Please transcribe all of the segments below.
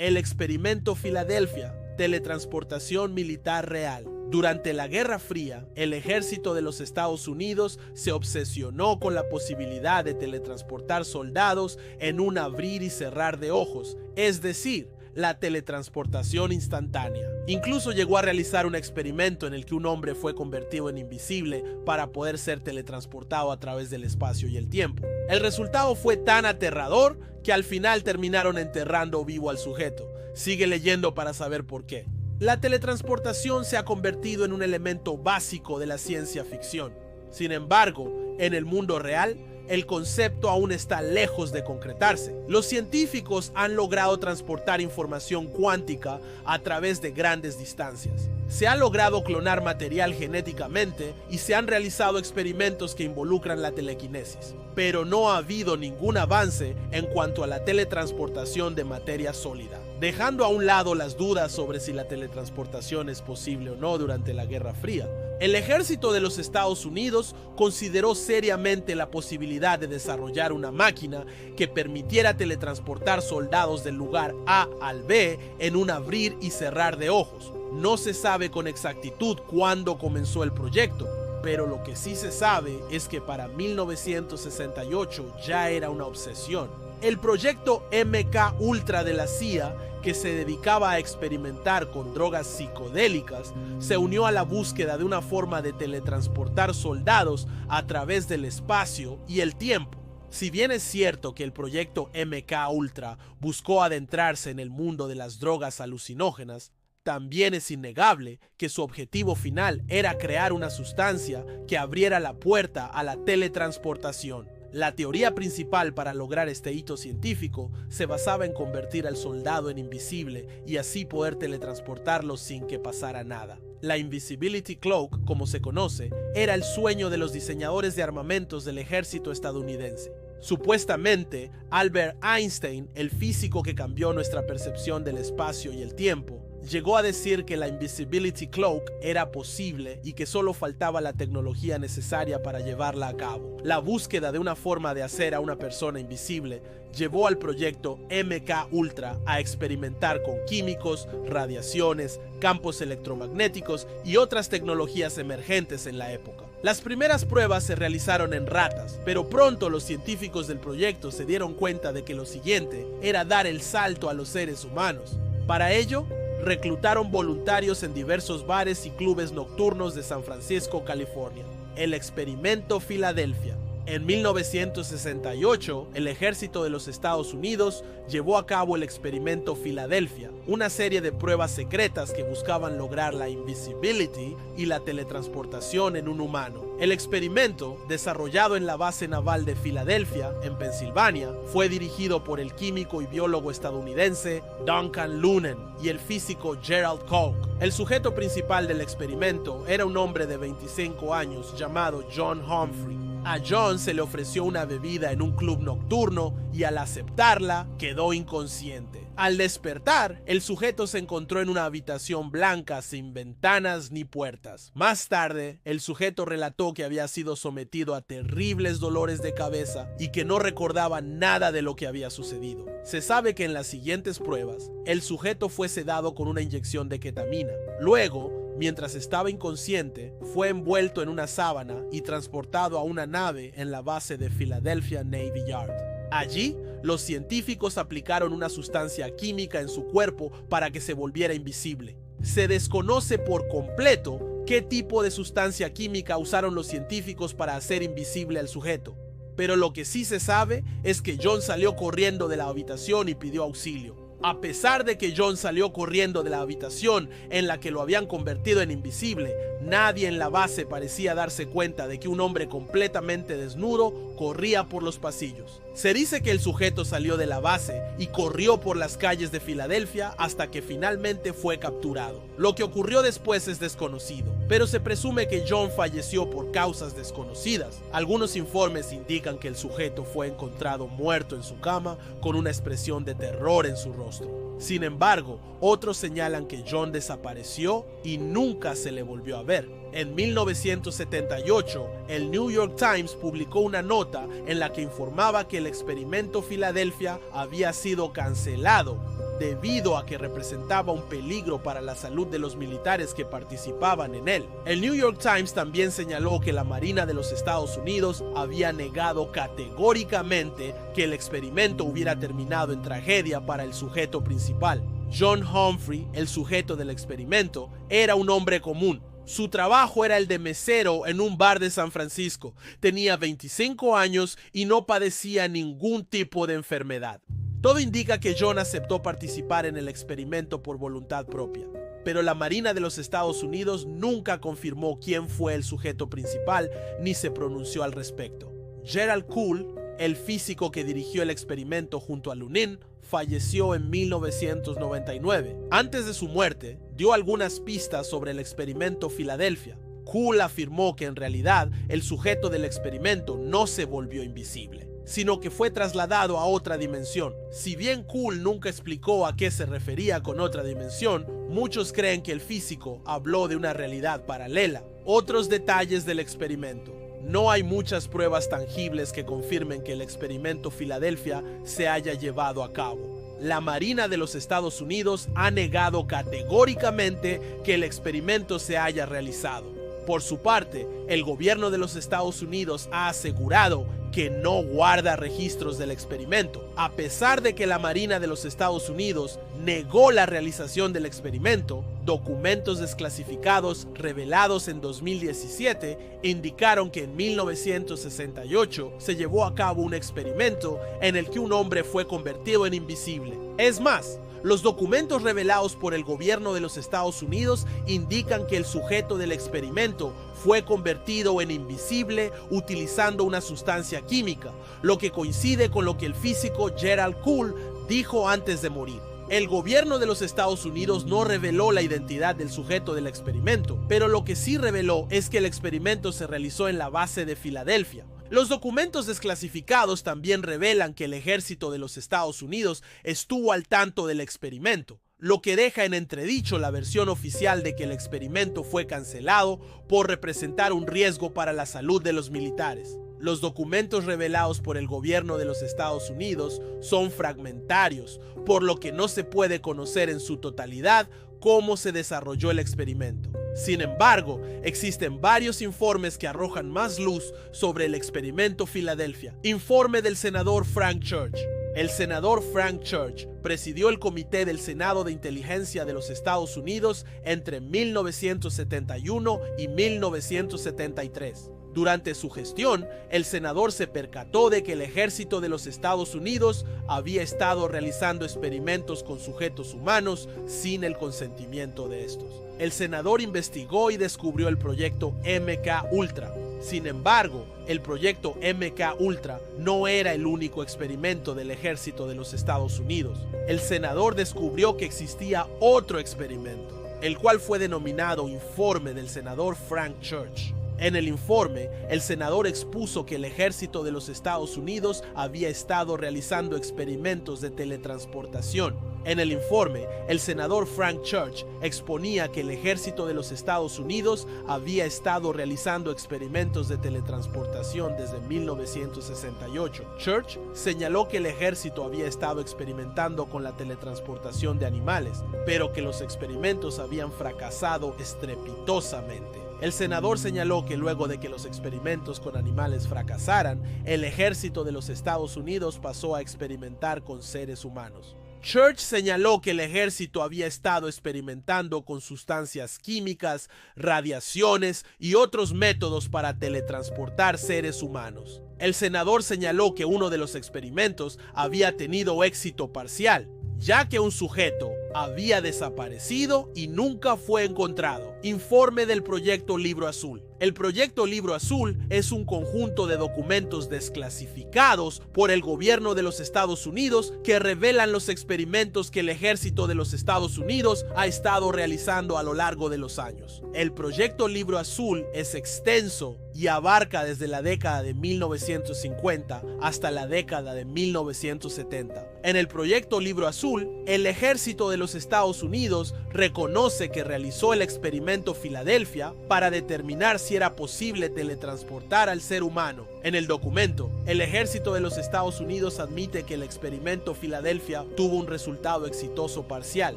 El experimento Filadelfia, teletransportación militar real. Durante la Guerra Fría, el ejército de los Estados Unidos se obsesionó con la posibilidad de teletransportar soldados en un abrir y cerrar de ojos, es decir, la teletransportación instantánea. Incluso llegó a realizar un experimento en el que un hombre fue convertido en invisible para poder ser teletransportado a través del espacio y el tiempo. El resultado fue tan aterrador que al final terminaron enterrando vivo al sujeto. Sigue leyendo para saber por qué. La teletransportación se ha convertido en un elemento básico de la ciencia ficción. Sin embargo, en el mundo real, el concepto aún está lejos de concretarse. Los científicos han logrado transportar información cuántica a través de grandes distancias. Se ha logrado clonar material genéticamente y se han realizado experimentos que involucran la telequinesis. Pero no ha habido ningún avance en cuanto a la teletransportación de materia sólida. Dejando a un lado las dudas sobre si la teletransportación es posible o no durante la Guerra Fría, el ejército de los Estados Unidos consideró seriamente la posibilidad de desarrollar una máquina que permitiera teletransportar soldados del lugar A al B en un abrir y cerrar de ojos. No se sabe con exactitud cuándo comenzó el proyecto, pero lo que sí se sabe es que para 1968 ya era una obsesión. El proyecto MK Ultra de la CIA, que se dedicaba a experimentar con drogas psicodélicas, se unió a la búsqueda de una forma de teletransportar soldados a través del espacio y el tiempo. Si bien es cierto que el proyecto MK Ultra buscó adentrarse en el mundo de las drogas alucinógenas, también es innegable que su objetivo final era crear una sustancia que abriera la puerta a la teletransportación. La teoría principal para lograr este hito científico se basaba en convertir al soldado en invisible y así poder teletransportarlo sin que pasara nada. La Invisibility Cloak, como se conoce, era el sueño de los diseñadores de armamentos del ejército estadounidense. Supuestamente, Albert Einstein, el físico que cambió nuestra percepción del espacio y el tiempo, llegó a decir que la Invisibility Cloak era posible y que solo faltaba la tecnología necesaria para llevarla a cabo. La búsqueda de una forma de hacer a una persona invisible llevó al proyecto MK Ultra a experimentar con químicos, radiaciones, campos electromagnéticos y otras tecnologías emergentes en la época. Las primeras pruebas se realizaron en ratas, pero pronto los científicos del proyecto se dieron cuenta de que lo siguiente era dar el salto a los seres humanos. Para ello, reclutaron voluntarios en diversos bares y clubes nocturnos de San Francisco, California. El experimento Filadelfia. En 1968, el ejército de los Estados Unidos llevó a cabo el experimento Filadelfia, una serie de pruebas secretas que buscaban lograr la invisibility y la teletransportación en un humano. El experimento, desarrollado en la base naval de Filadelfia, en Pensilvania, fue dirigido por el químico y biólogo estadounidense Duncan Lunen y el físico Gerald Koch. El sujeto principal del experimento era un hombre de 25 años llamado John Humphrey. A John se le ofreció una bebida en un club nocturno y al aceptarla quedó inconsciente. Al despertar, el sujeto se encontró en una habitación blanca sin ventanas ni puertas. Más tarde, el sujeto relató que había sido sometido a terribles dolores de cabeza y que no recordaba nada de lo que había sucedido. Se sabe que en las siguientes pruebas, el sujeto fue sedado con una inyección de ketamina. Luego, mientras estaba inconsciente, fue envuelto en una sábana y transportado a una nave en la base de Philadelphia Navy Yard. Allí, los científicos aplicaron una sustancia química en su cuerpo para que se volviera invisible. Se desconoce por completo qué tipo de sustancia química usaron los científicos para hacer invisible al sujeto, pero lo que sí se sabe es que John salió corriendo de la habitación y pidió auxilio. A pesar de que John salió corriendo de la habitación en la que lo habían convertido en invisible, nadie en la base parecía darse cuenta de que un hombre completamente desnudo corría por los pasillos. Se dice que el sujeto salió de la base y corrió por las calles de Filadelfia hasta que finalmente fue capturado. Lo que ocurrió después es desconocido, pero se presume que John falleció por causas desconocidas. Algunos informes indican que el sujeto fue encontrado muerto en su cama con una expresión de terror en su rostro. Sin embargo, otros señalan que John desapareció y nunca se le volvió a ver. En 1978, el New York Times publicó una nota en la que informaba que el experimento Filadelfia había sido cancelado debido a que representaba un peligro para la salud de los militares que participaban en él. El New York Times también señaló que la Marina de los Estados Unidos había negado categóricamente que el experimento hubiera terminado en tragedia para el sujeto principal. John Humphrey, el sujeto del experimento, era un hombre común. Su trabajo era el de mesero en un bar de San Francisco. Tenía 25 años y no padecía ningún tipo de enfermedad. Todo indica que John aceptó participar en el experimento por voluntad propia, pero la Marina de los Estados Unidos nunca confirmó quién fue el sujeto principal ni se pronunció al respecto. Gerald Kuhl, el físico que dirigió el experimento junto a Lunin, falleció en 1999. Antes de su muerte, dio algunas pistas sobre el experimento Filadelfia. Kuhl afirmó que en realidad el sujeto del experimento no se volvió invisible, sino que fue trasladado a otra dimensión. Si bien Kuhl nunca explicó a qué se refería con otra dimensión, muchos creen que el físico habló de una realidad paralela. Otros detalles del experimento. No hay muchas pruebas tangibles que confirmen que el experimento Filadelfia se haya llevado a cabo. La Marina de los Estados Unidos ha negado categóricamente que el experimento se haya realizado. Por su parte, el gobierno de los Estados Unidos ha asegurado que no guarda registros del experimento. A pesar de que la Marina de los Estados Unidos negó la realización del experimento, documentos desclasificados revelados en 2017 indicaron que en 1968 se llevó a cabo un experimento en el que un hombre fue convertido en invisible. Es más, los documentos revelados por el gobierno de los Estados Unidos indican que el sujeto del experimento fue convertido en invisible utilizando una sustancia química, lo que coincide con lo que el físico Gerald Kuhl dijo antes de morir. El gobierno de los Estados Unidos no reveló la identidad del sujeto del experimento, pero lo que sí reveló es que el experimento se realizó en la base de Filadelfia. Los documentos desclasificados también revelan que el ejército de los Estados Unidos estuvo al tanto del experimento, lo que deja en entredicho la versión oficial de que el experimento fue cancelado por representar un riesgo para la salud de los militares. Los documentos revelados por el gobierno de los Estados Unidos son fragmentarios, por lo que no se puede conocer en su totalidad cómo se desarrolló el experimento. Sin embargo, existen varios informes que arrojan más luz sobre el experimento Filadelfia. Informe del senador Frank Church. El senador Frank Church presidió el Comité del Senado de Inteligencia de los Estados Unidos entre 1971 y 1973. Durante su gestión, el senador se percató de que el ejército de los Estados Unidos había estado realizando experimentos con sujetos humanos sin el consentimiento de estos. El senador investigó y descubrió el proyecto MK Ultra. Sin embargo, el proyecto MK Ultra no era el único experimento del ejército de los Estados Unidos. El senador descubrió que existía otro experimento, el cual fue denominado Informe del senador Frank Church. En el informe, el senador expuso que el ejército de los Estados Unidos había estado realizando experimentos de teletransportación. En el informe, el senador Frank Church exponía que el ejército de los Estados Unidos había estado realizando experimentos de teletransportación desde 1968. Church señaló que el ejército había estado experimentando con la teletransportación de animales, pero que los experimentos habían fracasado estrepitosamente. El senador señaló que luego de que los experimentos con animales fracasaran, el ejército de los Estados Unidos pasó a experimentar con seres humanos. Church señaló que el ejército había estado experimentando con sustancias químicas, radiaciones y otros métodos para teletransportar seres humanos. El senador señaló que uno de los experimentos había tenido éxito parcial, ya que un sujeto había desaparecido y nunca fue encontrado. Informe del Proyecto Libro Azul. El Proyecto Libro Azul es un conjunto de documentos desclasificados por el gobierno de los Estados Unidos que revelan los experimentos que el ejército de los Estados Unidos ha estado realizando a lo largo de los años. El Proyecto Libro Azul es extenso y abarca desde la década de 1950 hasta la década de 1970. En el Proyecto Libro Azul, el ejército de los Estados Unidos reconoce que realizó el experimento Filadelfia para determinar si si era posible teletransportar al ser humano. En el documento, el ejército de los Estados Unidos admite que el experimento Filadelfia tuvo un resultado exitoso parcial,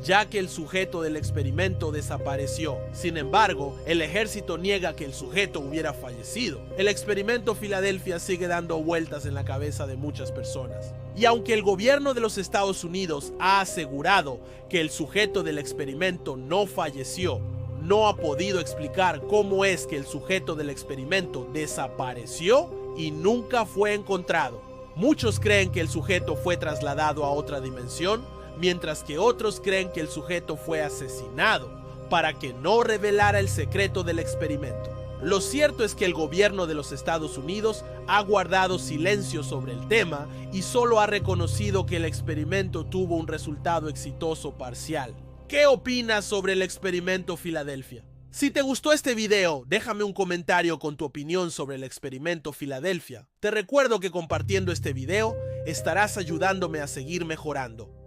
ya que el sujeto del experimento desapareció. Sin embargo, el ejército niega que el sujeto hubiera fallecido. El experimento Filadelfia sigue dando vueltas en la cabeza de muchas personas. Y aunque el gobierno de los Estados Unidos ha asegurado que el sujeto del experimento no falleció, no ha podido explicar cómo es que el sujeto del experimento desapareció y nunca fue encontrado. Muchos creen que el sujeto fue trasladado a otra dimensión, mientras que otros creen que el sujeto fue asesinado para que no revelara el secreto del experimento. Lo cierto es que el gobierno de los Estados Unidos ha guardado silencio sobre el tema y solo ha reconocido que el experimento tuvo un resultado exitoso parcial. ¿Qué opinas sobre el experimento Filadelfia? Si te gustó este video, déjame un comentario con tu opinión sobre el experimento Filadelfia. Te recuerdo que compartiendo este video estarás ayudándome a seguir mejorando.